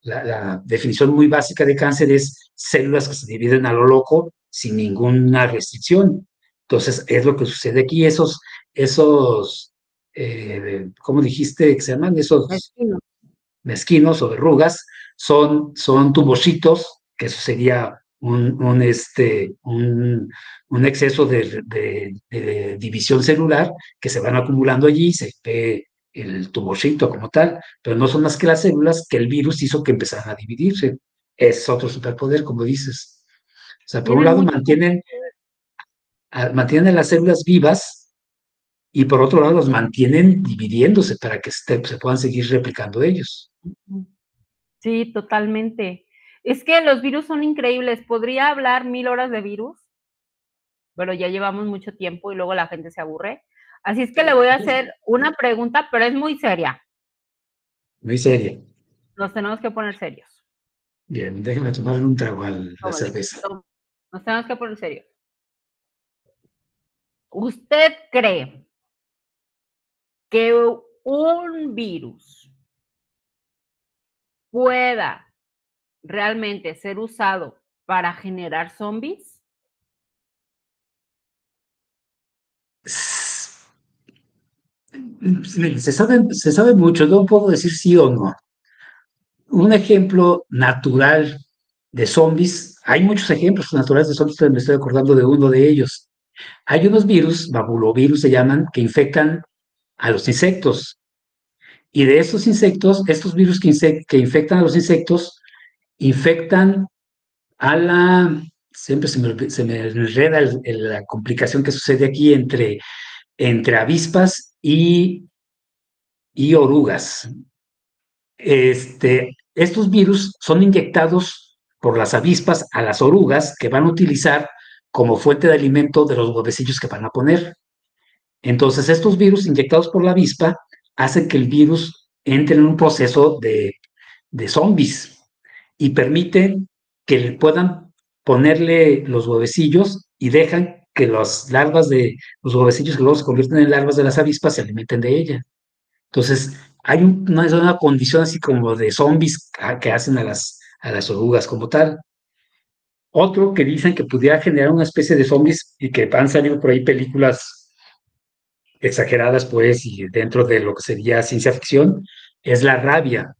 la definición muy básica de cáncer es células que se dividen a lo loco sin ninguna restricción. Entonces, es lo que sucede aquí. ¿Cómo dijiste que se llaman? Esos Mezquinos. mezquinos o verrugas, son tumorcitos, que eso sería un exceso de división celular que se van acumulando allí y se ve el tumorcito como tal, pero no son más que las células que el virus hizo que empezaran a dividirse. Es otro superpoder, como dices. O sea, por un Tienen lado mucho. mantienen las células vivas y por otro lado los mantienen dividiéndose para que se puedan seguir replicando ellos. Sí, totalmente. Es que los virus son increíbles. Podría hablar 1000 horas de virus, pero ya llevamos mucho tiempo y luego la gente se aburre. Así es que le voy a hacer una pregunta, pero es muy seria. Muy seria. Nos tenemos que poner serios. Bien, déjeme tomar un trago a la cerveza. Nos tenemos que poner serios. ¿Usted cree que un virus pueda realmente ser usado para generar zombies? Se sabe mucho, no puedo decir sí o no. Un ejemplo natural de zombies, hay muchos ejemplos naturales de zombies, me estoy acordando de uno de ellos. Hay unos virus, babulovirus se llaman, que infectan a los insectos. Y de estos insectos, estos virus que infectan a los insectos, infectan a siempre se me enreda la complicación que sucede aquí entre avispas y orugas. Estos virus son inyectados por las avispas a las orugas que van a utilizar como fuente de alimento de los huevecillos que van a poner. Entonces, estos virus inyectados por la avispa hacen que el virus entre en un proceso de zombies y permiten que puedan ponerle los huevecillos y dejan que las larvas de los huevecillos que luego se convierten en larvas de las avispas se alimenten de ella. Entonces, hay una condición así como de zombies que hacen a las orugas como tal. Otro que dicen que pudiera generar una especie de zombies y que han salido por ahí películas exageradas, pues, y dentro de lo que sería ciencia ficción, es la rabia,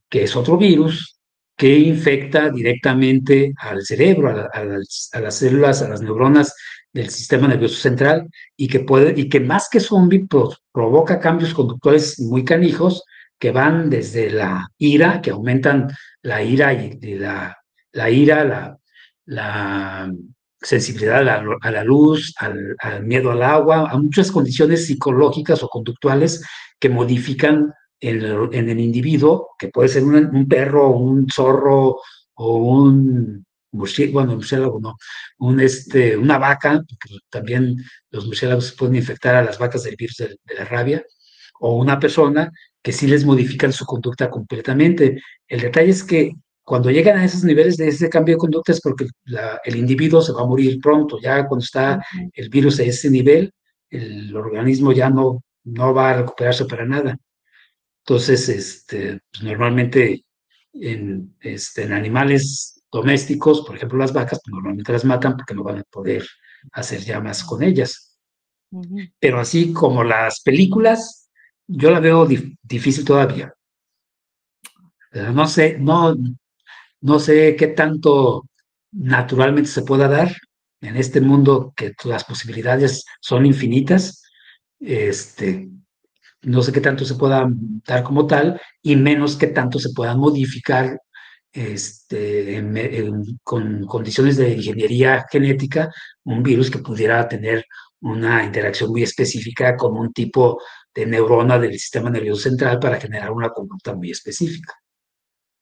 que es otro virus que infecta directamente al cerebro, a las células, a las neuronas del sistema nervioso central y que más que zombie pues, provoca cambios conductuales muy canijos que van desde la ira, que aumentan la ira la ira, la sensibilidad a la luz, al miedo al agua, a muchas condiciones psicológicas o conductuales que modifican en el individuo, que puede ser un perro, un zorro o un murciélago no, una vaca, porque también los murciélagos pueden infectar a las vacas del virus de la rabia, o una persona que sí les modifican su conducta completamente. El detalle es que cuando llegan a esos niveles de ese cambio de conducta es porque el individuo se va a morir pronto. Ya cuando está el virus a ese nivel, el organismo ya no va a recuperarse para nada. Entonces, pues normalmente en animales domésticos, por ejemplo las vacas, pues normalmente las matan porque no van a poder hacer ya más con ellas. Pero así como las películas, yo la veo difícil todavía. No sé, no sé qué tanto naturalmente se pueda dar en este mundo que las posibilidades son infinitas. No sé qué tanto se pueda dar como tal y menos qué tanto se pueda modificar con condiciones de ingeniería genética un virus que pudiera tener una interacción muy específica con un tipo de neurona del sistema nervioso central para generar una conducta muy específica.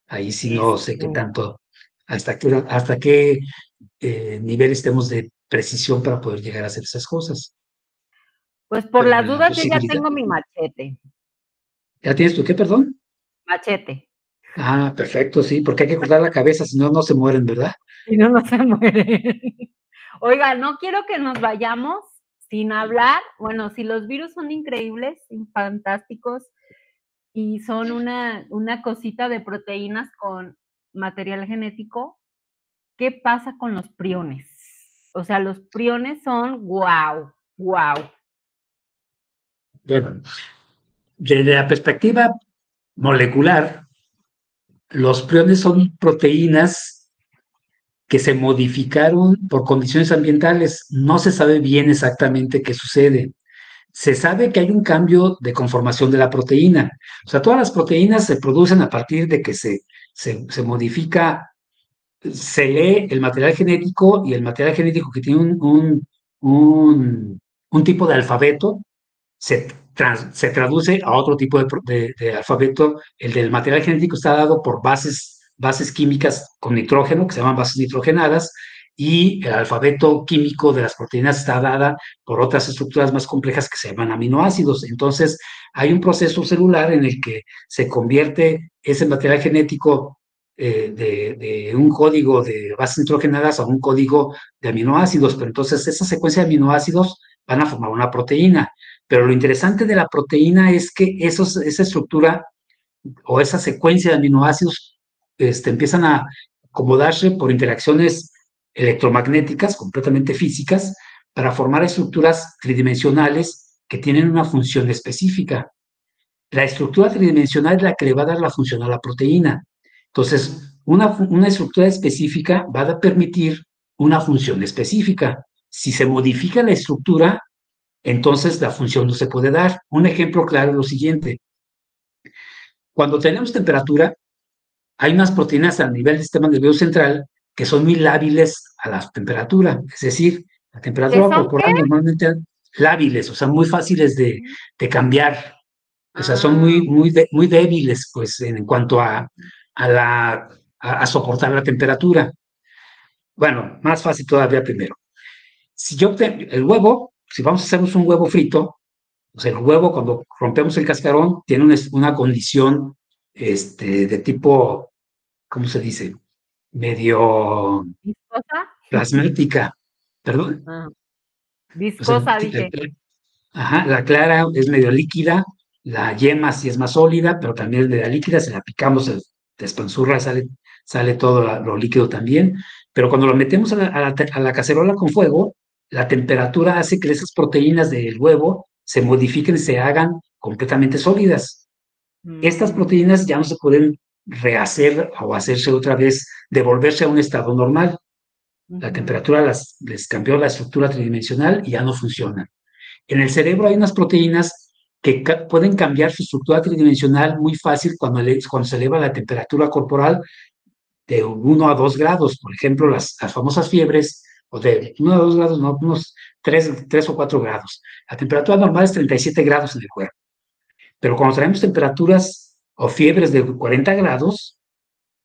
Ahí sí no sé qué tanto, hasta qué nivel estemos de precisión para poder llegar a hacer esas cosas. Pues por las dudas yo ya tengo mi machete. ¿Ya tienes tu qué, perdón? Machete. Ah, perfecto, sí, porque hay que cortar la cabeza, si no, no se mueren, ¿verdad? Si no, no se mueren. Oiga, no quiero que nos vayamos sin hablar. Bueno, si los virus son increíbles, fantásticos, y son una cosita de proteínas con material genético, ¿qué pasa con los priones? O sea, los priones son wow. Bueno, desde la perspectiva molecular, los priones son proteínas que se modificaron por condiciones ambientales. No se sabe bien exactamente qué sucede. Se sabe que hay un cambio de conformación de la proteína. O sea, todas las proteínas se producen a partir de que se modifica, se lee el material genético y el material genético que tiene un tipo de alfabeto se traduce a otro tipo de alfabeto. El del material genético está dado por bases químicas con nitrógeno, que se llaman bases nitrogenadas, y el alfabeto químico de las proteínas está dada por otras estructuras más complejas que se llaman aminoácidos. Entonces, hay un proceso celular en el que se convierte ese material genético de un código de bases nitrogenadas a un código de aminoácidos, pero entonces esa secuencia de aminoácidos van a formar una proteína. Pero lo interesante de la proteína es que esa estructura o esa secuencia de aminoácidos empiezan a acomodarse por interacciones electromagnéticas completamente físicas para formar estructuras tridimensionales que tienen una función específica. La estructura tridimensional es la que le va a dar la función a la proteína. Entonces, una estructura específica va a permitir una función específica. Si se modifica la estructura, entonces la función no se puede dar. Un ejemplo claro es lo siguiente. Cuando tenemos temperatura, hay unas proteínas a nivel del sistema nervioso central que son muy lábiles a la temperatura. Es decir, la temperatura corporal normalmente lábiles, o sea, muy fáciles de cambiar. O sea, son muy débiles, pues, en cuanto a soportar la temperatura. Bueno, más fácil todavía primero. El huevo, si vamos a hacernos un huevo frito, o sea, el huevo, cuando rompemos el cascarón, tiene una condición de tipo, ¿cómo se dice? Medio ¿Viscosa? plasmática, perdón. Viscosa, dije. Ajá, la clara es medio líquida, la yema sí es más sólida, pero también es medio líquida, si la picamos se despanzurra, sale todo lo líquido también, pero cuando lo metemos a la cacerola con fuego, la temperatura hace que esas proteínas del huevo se modifiquen y se hagan completamente sólidas. Estas proteínas ya no se pueden rehacer o hacerse otra vez, devolverse a un estado normal. La temperatura les cambió la estructura tridimensional y ya no funcionan. En el cerebro hay unas proteínas que pueden cambiar su estructura tridimensional muy fácil cuando se eleva la temperatura corporal de 1 a 2 grados. Por ejemplo, las famosas fiebres, o de 1 a 2 grados, no, unos 3 o 4 grados. La temperatura normal es 37 grados en el cuerpo. Pero cuando traemos temperaturas o fiebres de 40 grados,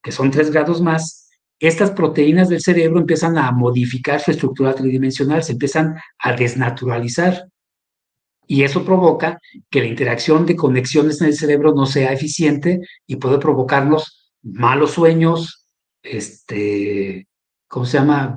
que son 3 grados más, estas proteínas del cerebro empiezan a modificar su estructura tridimensional, se empiezan a desnaturalizar. Y eso provoca que la interacción de conexiones en el cerebro no sea eficiente y puede provocarnos malos sueños, ¿cómo se llama?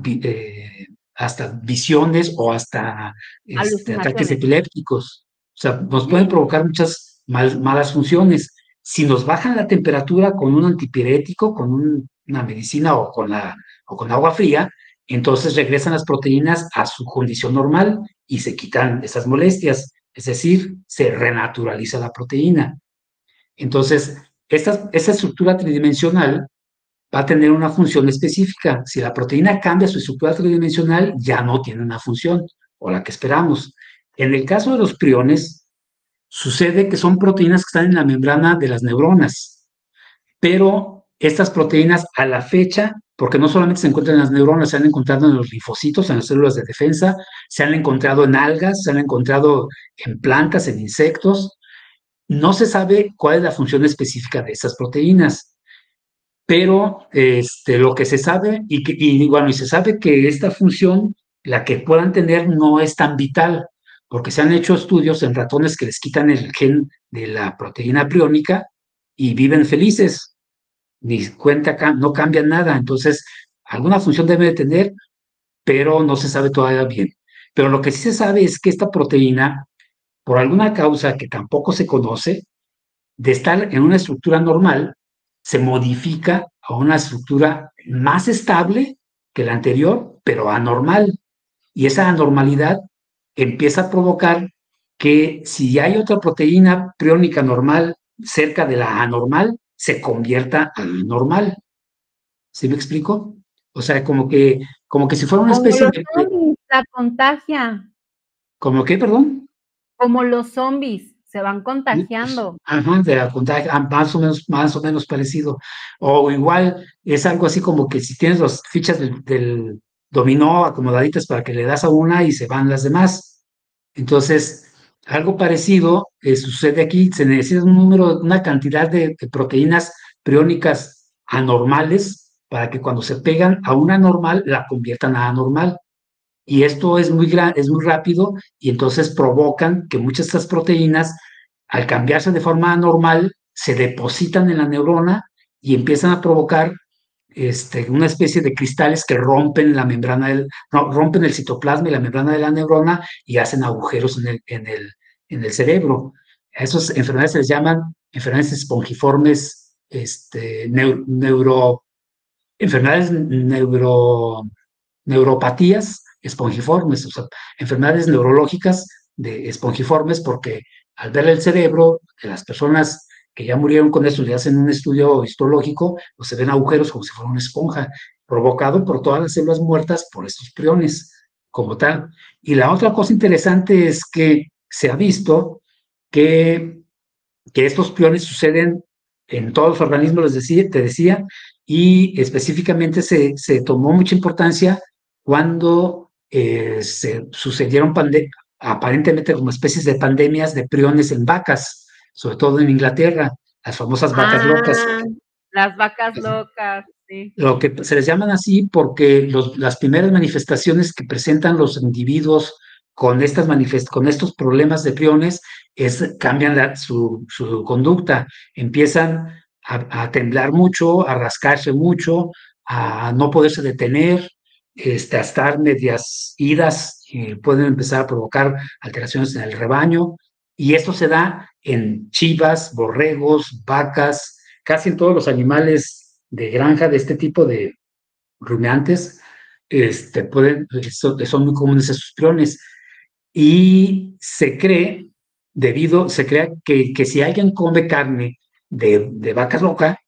Hasta visiones o hasta ataques Alucinaciones. epilépticos. O sea, nos pueden provocar muchas malas funciones. Si nos bajan la temperatura con un antipirético, con una medicina o con agua fría, entonces regresan las proteínas a su condición normal y se quitan esas molestias, es decir, se renaturaliza la proteína. Entonces, esa estructura tridimensional va a tener una función específica. Si la proteína cambia su estructura tridimensional, ya no tiene una función, o la que esperamos. En el caso de los priones, sucede que son proteínas que están en la membrana de las neuronas, pero estas proteínas a la fecha, porque no solamente se encuentran en las neuronas, se han encontrado en los linfocitos, en las células de defensa, se han encontrado en algas, se han encontrado en plantas, en insectos. No se sabe cuál es la función específica de esas proteínas, pero lo que se sabe, y se sabe que esta función, la que puedan tener, no es tan vital, porque se han hecho estudios en ratones que les quitan el gen de la proteína priónica y viven felices, ni cuenta, no cambian nada. Entonces, alguna función debe de tener, pero no se sabe todavía bien. Pero lo que sí se sabe es que esta proteína, por alguna causa que tampoco se conoce, de estar en una estructura normal, se modifica a una estructura más estable que la anterior, pero anormal. Y esa anormalidad empieza a provocar que si hay otra proteína priónica normal cerca de la anormal, se convierta a normal. ¿Sí me explico? O sea, como que si fuera una Como especie los de. zombies, la contagia. ¿Cómo qué, perdón? Como los zombies, se van Pues, contagiando. ajá, de la contagio, más o menos parecido. O igual es algo así como que si tienes las fichas del dominó acomodaditas para que le das a una y se van las demás. Entonces, algo parecido sucede aquí, se necesita una cantidad de proteínas priónicas anormales para que cuando se pegan a una normal, la conviertan a anormal. Y esto es muy rápido y entonces provocan que muchas de estas proteínas, al cambiarse de forma anormal, se depositan en la neurona y empiezan a provocar una especie de cristales que rompen la membrana no, rompen el citoplasma y la membrana de la neurona y hacen agujeros en el cerebro. A esas enfermedades se les llaman enfermedades espongiformes, enfermedades neuropatías espongiformes, o sea, enfermedades neurológicas de espongiformes, porque al ver el cerebro de las personas que ya murieron con esto, le hacen un estudio histológico, pues se ven agujeros como si fuera una esponja, provocado por todas las células muertas por estos priones, como tal. Y la otra cosa interesante es que se ha visto que, que estos priones suceden en todos los organismos, te decía, y específicamente se tomó mucha importancia cuando se sucedieron aparentemente como especies de pandemias de priones en vacas, sobre todo en Inglaterra, las famosas vacas locas. Las vacas locas, sí. Lo que se les llaman así porque las primeras manifestaciones que presentan los individuos con estos problemas de priones cambian su conducta, empiezan a temblar mucho, a rascarse mucho, a no poderse detener, a estar medias idas, pueden empezar a provocar alteraciones en el rebaño, y esto se da en chivas, borregos, vacas, casi en todos los animales de granja de este tipo de rumiantes, son muy comunes esos priones. Y se cree que si alguien come carne de vaca loca,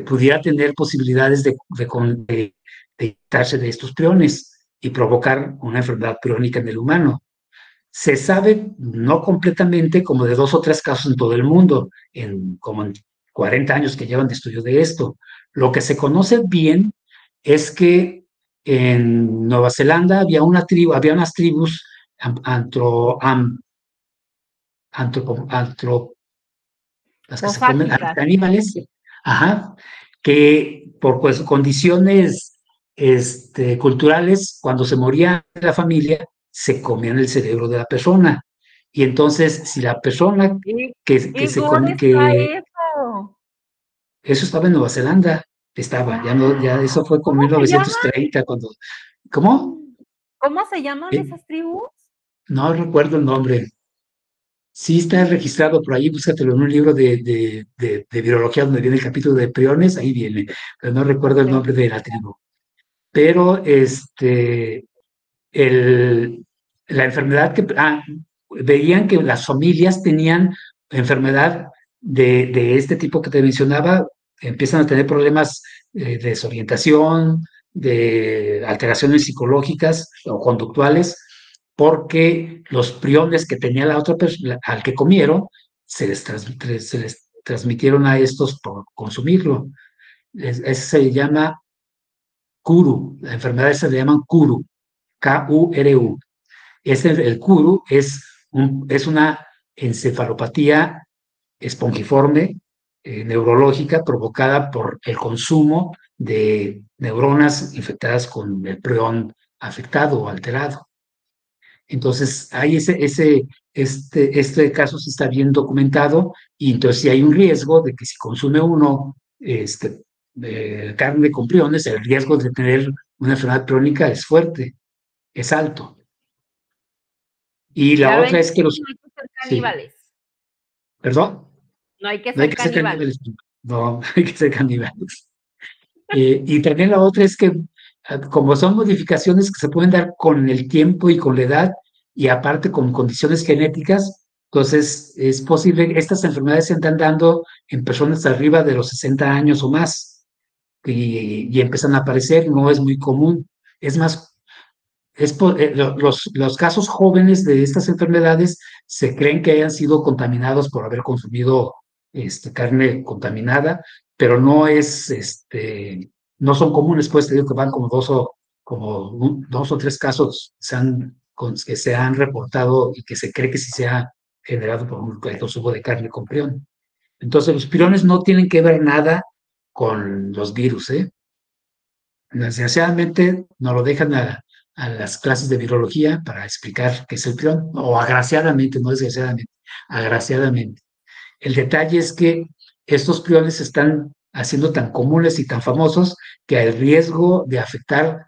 pudiera tener posibilidades de infectarse de estos priones y provocar una enfermedad priónica en el humano. Se sabe, no completamente, como de 2 o 3 casos en todo el mundo, como en 40 años que llevan de estudio de esto. Lo que se conoce bien es que en Nueva Zelanda había unas tribus antropo, antro- las que se comen, Fosfágicas. caníbales, ajá, que por pues, condiciones culturales, cuando se moría la familia, se comían el cerebro de la persona. Y entonces, si la persona ¿Y, que y se gore come, está que eso? eso estaba en Nueva Zelanda, estaba, ya no, ya eso fue con ¿Cómo se llama? 1930, cuando, ¿cómo? ¿Cómo se llaman Eh, esas tribus? no recuerdo el nombre. Sí está registrado por ahí, búscatelo en un libro de virología donde viene el capítulo de priones, ahí viene, pero no recuerdo el Ok. nombre de la tribu. Pero el, la enfermedad que veían que las familias tenían enfermedad de este tipo que te mencionaba, empiezan a tener problemas de desorientación, de alteraciones psicológicas o conductuales, porque los priones que tenía la otra persona, al que comieron, se les transmitieron a estos por consumirlo. Ese se llama Kuru, la enfermedad esa le llaman Kuru, Kuru. El Kuru es una encefalopatía espongiforme neurológica provocada por el consumo de neuronas infectadas con el prión afectado o alterado. Entonces, hay este caso se está bien documentado y entonces si hay un riesgo de que si consume uno carne con priones, el riesgo de tener una enfermedad crónica es fuerte, es alto. Y la Ya otra ven, es que no hay que ser sí, caníbales. perdón, No hay que no hay ser que ser caníbales. caníbales, no, hay que ser caníbales. Y también la otra es que, como son modificaciones que se pueden dar con el tiempo y con la edad, y aparte con condiciones genéticas, entonces es posible, estas enfermedades se están dando en personas arriba de los 60 años o más, y empiezan a aparecer, no es muy común. Es más, los casos jóvenes de estas enfermedades se creen que hayan sido contaminados por haber consumido carne contaminada, pero no son comunes, pues te digo que van como dos o tres casos que se han reportado y que se cree que sí se ha generado por el consumo de carne con prión. Entonces, los priones no tienen que ver nada con los virus, ¿eh? Desgraciadamente nos lo dejan a las clases de virología para explicar qué es el prión, o agraciadamente, no desgraciadamente, agraciadamente. El detalle es que estos priones se están haciendo tan comunes y tan famosos que el riesgo de afectar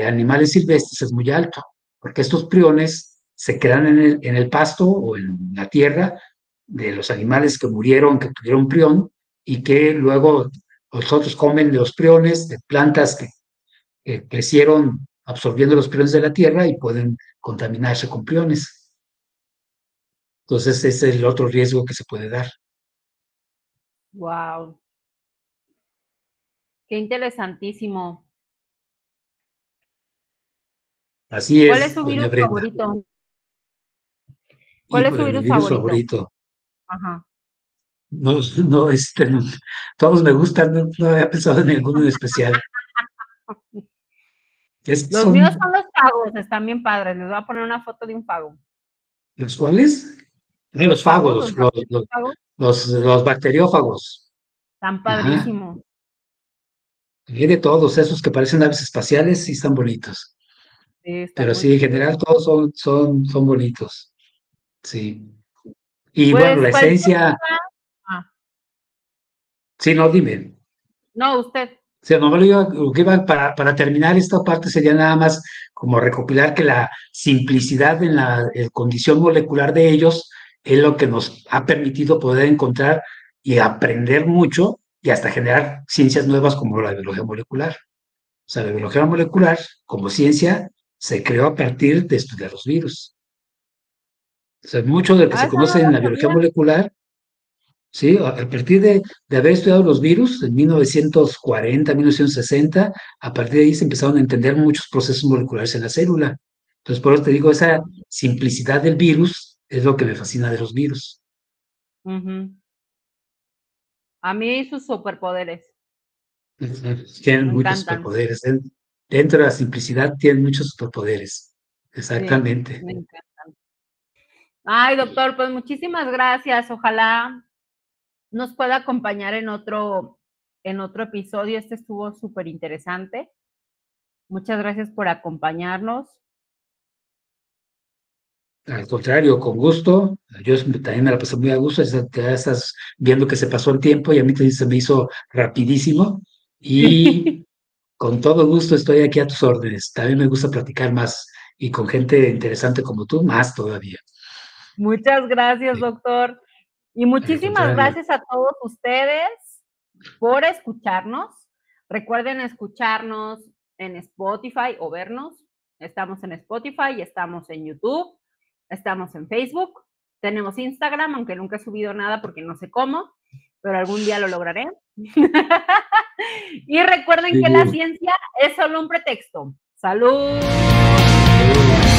animales silvestres es muy alto, porque estos priones se quedan en el pasto o en la tierra de los animales que murieron, que tuvieron prión, y que luego los otros comen de los priones de plantas que crecieron absorbiendo los priones de la tierra y pueden contaminarse con priones. Entonces, ese es el otro riesgo que se puede dar. Wow, qué interesantísimo. Así ¿Cuál es es, su doña virus Brenda. favorito? ¿Cuál es su Híjole, mi virus virus favorito? favorito. Ajá. No, no, todos me gustan, no, no había pensado en ninguno en especial. Los míos Son son los pagos, están bien padres. Les voy a poner una foto de un pago. los cuales, Los los fagos, pagos, los pagos, los bacteriófagos. están Ajá. padrísimos. Y de todos esos que parecen aves espaciales, sí están bonitos. Sí, están Pero muy sí, en chidos. general todos son bonitos. Sí. Y bueno, Pues la cualquier esencia, cosa. Ah, sí, no, dime. no, usted. O sea, no me lo que iba para terminar esta parte sería nada más como recopilar que la simplicidad en la condición molecular de ellos es lo que nos ha permitido poder encontrar y aprender mucho y hasta generar ciencias nuevas como la biología molecular. O sea, la biología molecular como ciencia se creó a partir de estudiar los virus. O sea, mucho de lo que Ah, se esa no conoce en la la biología sabía. molecular. Sí, a partir de haber estudiado los virus en 1940, 1960, a partir de ahí se empezaron a entender muchos procesos moleculares en la célula. Entonces, por eso te digo, esa simplicidad del virus es lo que me fascina de los virus. Ujú. A mí sus superpoderes. Tienen Me muchos encantan. superpoderes. Dentro de la simplicidad tienen muchos superpoderes. Sí, Exactamente. me encantan. Ay, doctor, pues muchísimas gracias. Ojalá nos pueda acompañar en otro episodio. Este estuvo súper interesante. Muchas gracias por acompañarnos. Al contrario, con gusto. Yo también me la pasé muy a gusto. Ya estás viendo que se pasó el tiempo y a mí también se me hizo rapidísimo. Y con todo gusto estoy aquí a tus órdenes. También me gusta platicar más y con gente interesante como tú, más todavía. Muchas gracias, Sí, doctor. Y al muchísimas contrario. gracias a todos ustedes por escucharnos. Recuerden escucharnos en Spotify o vernos. Estamos en Spotify, estamos en YouTube, estamos en Facebook, tenemos Instagram, aunque nunca he subido nada porque no sé cómo, pero algún día lo lograré. Y recuerden que la Sí. ciencia es solo un pretexto. ¡Salud! Salud.